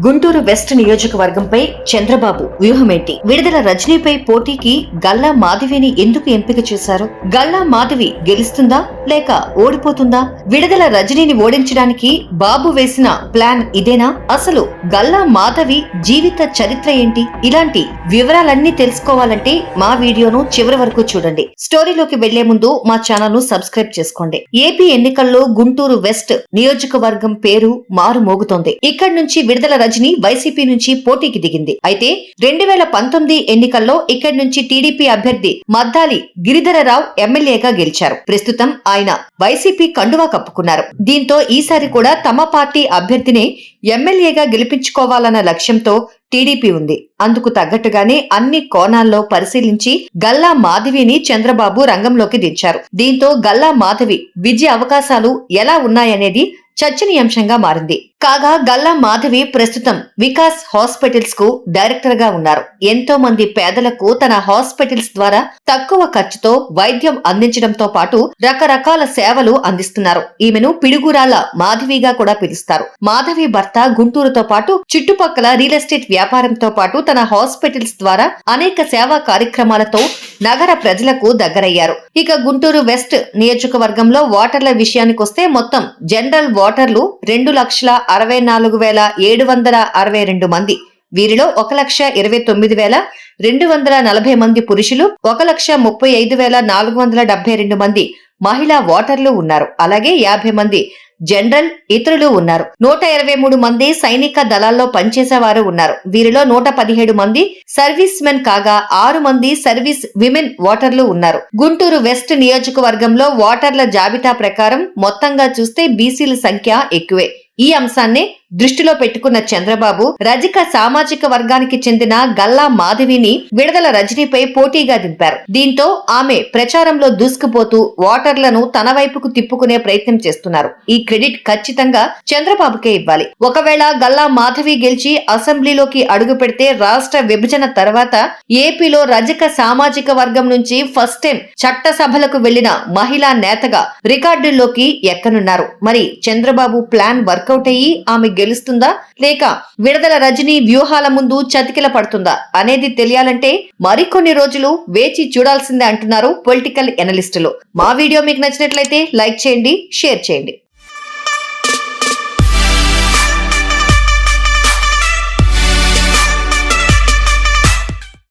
Guntur west నియోజకవర్గంపై Chandrababu వ్యూహమేంటి? విడుదల రజనీపై పోటీకి గల్లా మాధవిని ఎందుకు ఎంపిక చేశారు? గల్లా మాధవి గెలుస్తుందా లేక ఓడిపోతుందా? విడుదల రజనీని ఓడించడానికి బాబు వేసిన ప్లాన్ ఇదేనా? అసలు గల్లా మాధవి జీవిత చరిత్ర ఏంటి? ఇలాంటి వివరాలన్నీ తెలుసుకోవాలంటే మా వీడియోను చివరి వరకు చూడండి. స్టోరీలోకి వెళ్లే ముందు మా ఛానల్ ను సబ్స్క్రైబ్ చేసుకోండి. ఏపీ ఎన్నికల్లో గుంటూరు వెస్ట్ నియోజకవర్గం పేరు మారుమోగుతోంది. ఇక్కడి నుంచి విడుదల రజనీ వైసీపీ నుంచి పోటీకి దిగింది. అయితే 2019 ఎన్నికల్లో ఇక్కడి నుంచి టీడీపీ అభ్యర్థి మద్దాలి గిరిధరరావు ఎమ్మెల్యేగా గెలిచారు. ప్రస్తుతం ఆయన వైసీపీ కండువా కప్పుకున్నారు. దీంతో ఈసారి కూడా తమ పార్టీ అభ్యర్థిని ఎమ్మెల్యేగా గెలిపించుకోవాలన్న లక్ష్యంతో టీడీపీ ఉంది. అందుకు తగ్గట్టుగానే అన్ని కోణాల్లో పరిశీలించి గల్లా మాధవిని చంద్రబాబు రంగంలోకి దించారు. దీంతో గల్లా మాధవి విజయ అవకాశాలు ఎలా ఉన్నాయనేది చర్చనీయాంశంగా మారింది. కాగా గల్లా మాధవి ప్రస్తుతం వికాస్ హాస్పిటల్స్ కు డైరెక్టర్ గా ఉన్నారు. ఎంతో మంది పేదలకు తన హాస్పిటల్స్ ద్వారా తక్కువ ఖర్చుతో వైద్యం అందించడంతో పాటు రకరకాల సేవలు అందిస్తున్నారు. ఈమెను పిడుగురాళ్ల మాధవిగా కూడా పిలుస్తారు. మాధవి భర్త గుంటూరుతో పాటు చుట్టుపక్కల రియల్ ఎస్టేట్ వ్యాపారంతో పాటు తన హాస్పిటల్స్ ద్వారా అనేక సేవా కార్యక్రమాలతో నగర ప్రజలకు దగ్గరయ్యారు. ఇక గుంటూరు వెస్ట్ నియోజకవర్గంలో ఓటర్ల విషయానికొస్తే మొత్తం జనరల్ ఓటర్లు 2,64,762 మంది. వీరిలో 1,29,240 మంది పురుషులు, 1,35,472 మంది మహిళా ఓటర్లు ఉన్నారు. అలాగే 50 మంది జనరల్ ఇతరులు ఉన్నారు. 123 మంది సైనిక దళాల్లో పనిచేసేవారు ఉన్నారు. వీరిలో 117 మంది సర్వీస్ మెన్ కాగా 6 మంది సర్వీస్ విమెన్ ఓటర్లు ఉన్నారు. గుంటూరు వెస్ట్ నియోజకవర్గంలో ఓటర్ల జాబితా ప్రకారం మొత్తంగా చూస్తే బీసీల సంఖ్య ఎక్కువే. ఈ అంశాన్ని దృష్టిలో పెట్టుకున్న చంద్రబాబు రజక సామాజిక వర్గానికి చెందిన గల్లా మాధవిని విడుదల రజనీపై పోటీగా దింపారు. దీంతో ఆమె ప్రచారంలో దూసుకుపోతూ ఓటర్లను తన వైపుకు తిప్పుకునే ప్రయత్నం చేస్తున్నారు. ఈ క్రెడిట్ ఖచ్చితంగా చంద్రబాబుకే ఇవ్వాలి. ఒకవేళ గల్లా మాధవి గెలిచి అసెంబ్లీలోకి అడుగు పెడితే రాష్ట్ర విభజన తర్వాత ఏపీలో రజక సామాజిక వర్గం నుంచి ఫస్ట్ టైం చట్టసభలకు వెళ్లిన మహిళా నేతగా రికార్డుల్లోకి ఎక్కనున్నారు. మరి చంద్రబాబు ప్లాన్ వర్కౌట్ అయ్యి ఆమె గెలుస్తుందా లేక విడుదల రజనీ వ్యూహాల ముందు చతికిల పడుతుందా అనేది తెలియాలంటే మరికొన్ని రోజులు వేచి చూడాల్సిందే అంటున్నారు పొలిటికల్ ఎనలిస్టులు. మా వీడియో మీకు నచ్చినట్లయితే లైక్ చేయండి, షేర్ చేయండి.